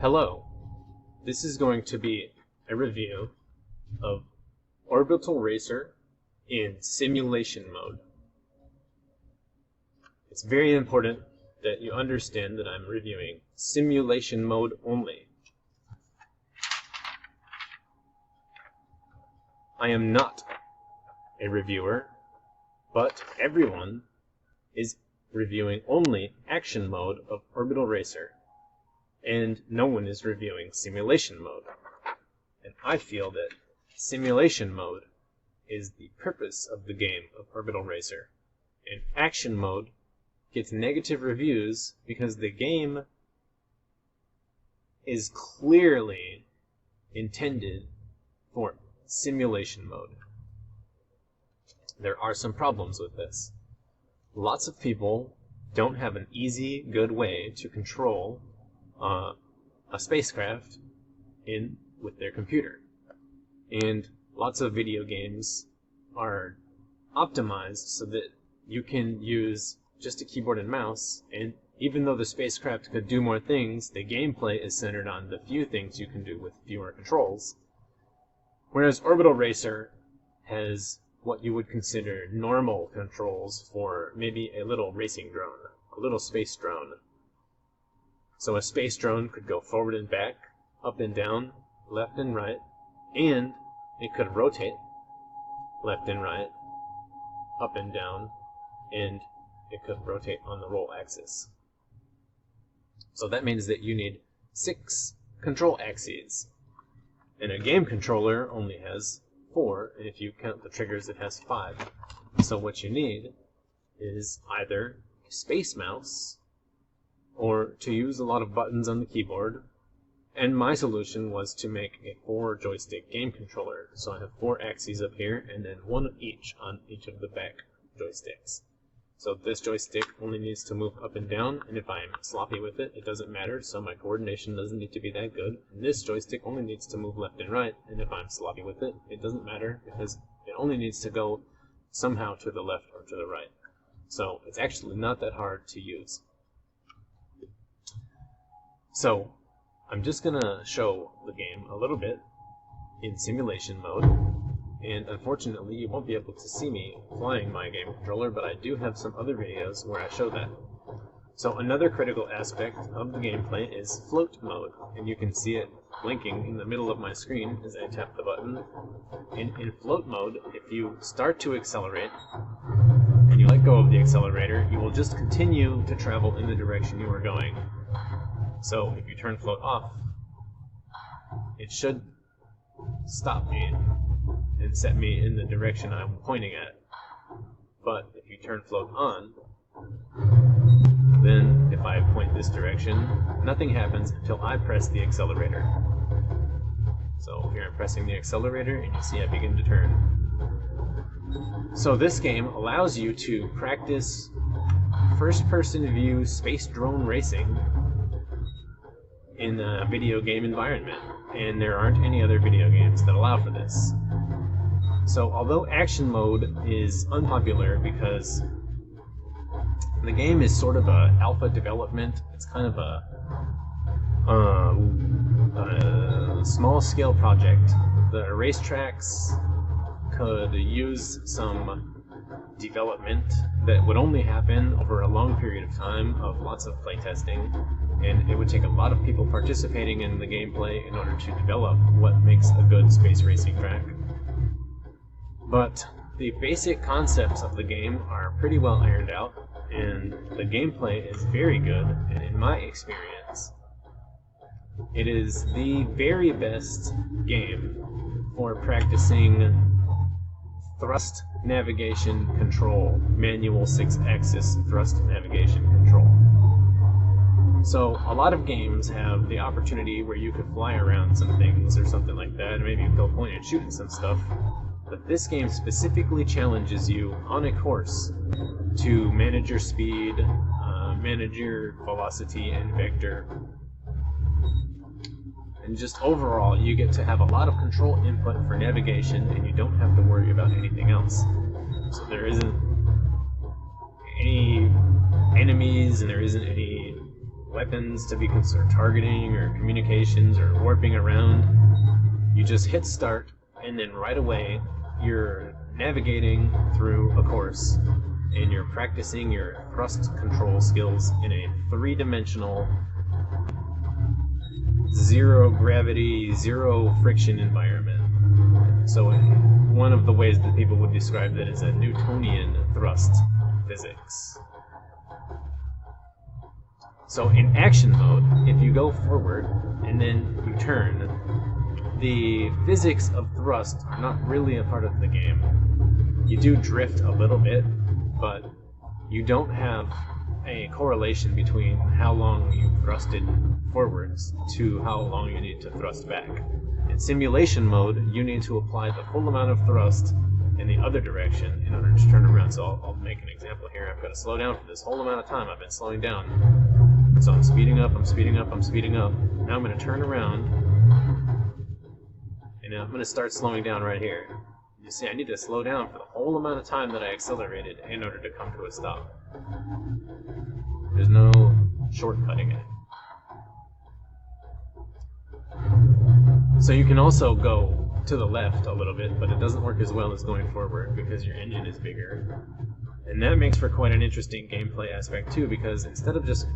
Hello, this is going to be a review of Orbital Racer in simulation mode. It's very important that you understand that I'm reviewing simulation mode only. I am not a reviewer, but everyone is reviewing only action mode of Orbital Racer, and no one is reviewing simulation mode. And I feel that simulation mode is the purpose of the game of Orbital Racer, and action mode gets negative reviews because the game is clearly intended for simulation mode. There are some problems with this. Lots of people don't have an easy, good way to control a spacecraft with their computer. And lots of video games are optimized so that you can use just a keyboard and mouse, and even though the spacecraft could do more things, the gameplay is centered on the few things you can do with fewer controls. Whereas Orbital Racer has what you would consider normal controls for maybe a little racing drone, a little space drone. So a space drone could go forward and back, up and down, left and right, and it could rotate left and right, up and down, and it could rotate on the roll axis. So that means that you need 6 control axes. And a game controller only has 4, and if you count the triggers, it has 5. So what you need is either a space mouse, or to use a lot of buttons on the keyboard. And my solution was to make a 4-joystick game controller. So I have 4 axes up here, and then 1 of each on each of the back joysticks. So this joystick only needs to move up and down, and if I'm sloppy with it, it doesn't matter, so my coordination doesn't need to be that good. And this joystick only needs to move left and right, and if I'm sloppy with it, it doesn't matter, because it only needs to go somehow to the left or to the right. So it's actually not that hard to use. So I'm just going to show the game a little bit in simulation mode. And unfortunately, you won't be able to see me flying my game controller, but I do have some other videos where I show that. So another critical aspect of the gameplay is float mode, and you can see it blinking in the middle of my screen as I tap the button. In float mode, if you start to accelerate, and you let go of the accelerator, you will just continue to travel in the direction you are going. So if you turn float off, it should stop me and set me in the direction I'm pointing at. But if you turn float on, then if I point this direction, nothing happens until I press the accelerator. So here I'm pressing the accelerator, and you see I begin to turn. So this game allows you to practice first-person view space drone racing in a video game environment, and there aren't any other video games that allow for this. So although action mode is unpopular because the game is sort of a alpha development, it's kind of a small-scale project. The racetracks could use some development that would only happen over a long period of time of lots of playtesting, and it would take a lot of people participating in the gameplay in order to develop what makes a good space racing track. But the basic concepts of the game are pretty well ironed out, and the gameplay is very good, and in my experience, it is the very best game for practicing thrust navigation control, manual 6-axis thrust navigation control. So a lot of games have the opportunity where you could fly around some things or something like that, and maybe you go point and shoot at some stuff. But this game specifically challenges you on a course to manage your speed, manage your velocity and vector. And just overall, you get to have a lot of control input for navigation, and you don't have to worry about anything else. So there isn't any enemies, and there isn't any weapons to be targeting or communications or warping around. You just hit start, and then right away you're navigating through a course, and you're practicing your thrust control skills in a three-dimensional, zero gravity, zero friction environment. So one of the ways that people would describe that is a Newtonian thrust physics. So in action mode, if you go forward and then you turn, the physics of thrust are not really a part of the game. You do drift a little bit, but you don't have a correlation between how long you thrusted forwards to how long you need to thrust back. In simulation mode, you need to apply the full amount of thrust in the other direction in order to turn around. So I'll make an example here. I've got to slow down for this whole amount of time. I've been slowing down. So I'm speeding up, I'm speeding up, I'm speeding up. Now I'm going to turn around, and I'm going to start slowing down right here. You see, I need to slow down for the whole amount of time that I accelerated in order to come to a stop. There's no shortcutting it. So you can also go to the left a little bit, but it doesn't work as well as going forward because your engine is bigger. And that makes for quite an interesting gameplay aspect too, because instead of just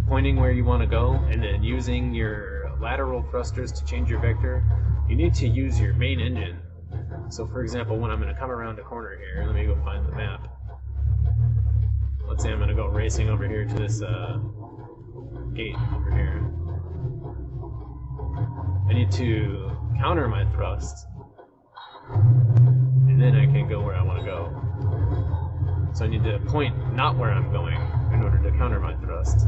pointing where you want to go and then using your lateral thrusters to change your vector, you need to use your main engine. So for example, when I'm going to come around a corner here, let me go find the map. Let's say I'm going to go racing over here to this gate over here. I need to counter my thrust, and then I can go where I want to go. So I need to point not where I'm going in order to counter my thrust.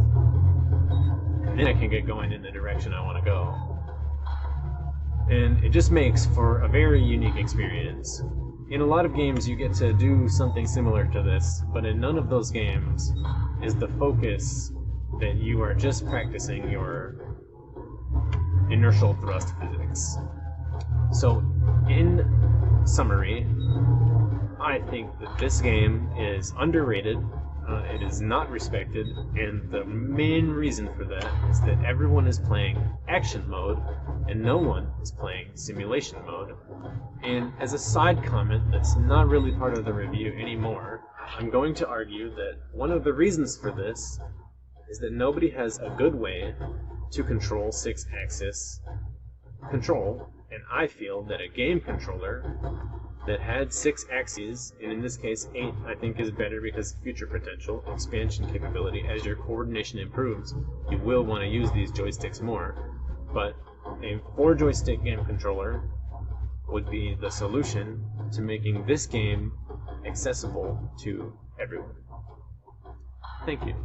And then I can get going in the direction I want to go. And it just makes for a very unique experience. In a lot of games you get to do something similar to this, but in none of those games is the focus that you are just practicing your inertial thrust physics. So, in summary, I think that this game is underrated, it is not respected, and the main reason for that is that everyone is playing action mode and no one is playing simulation mode. And as a side comment that's not really part of the review anymore, I'm going to argue that one of the reasons for this is that nobody has a good way to control 6-axis control, and I feel that a game controller that had 6 axes, and in this case 8, I think is better because future potential, expansion capability. As your coordination improves, you will want to use these joysticks more. But a 4-joystick game controller would be the solution to making this game accessible to everyone. Thank you.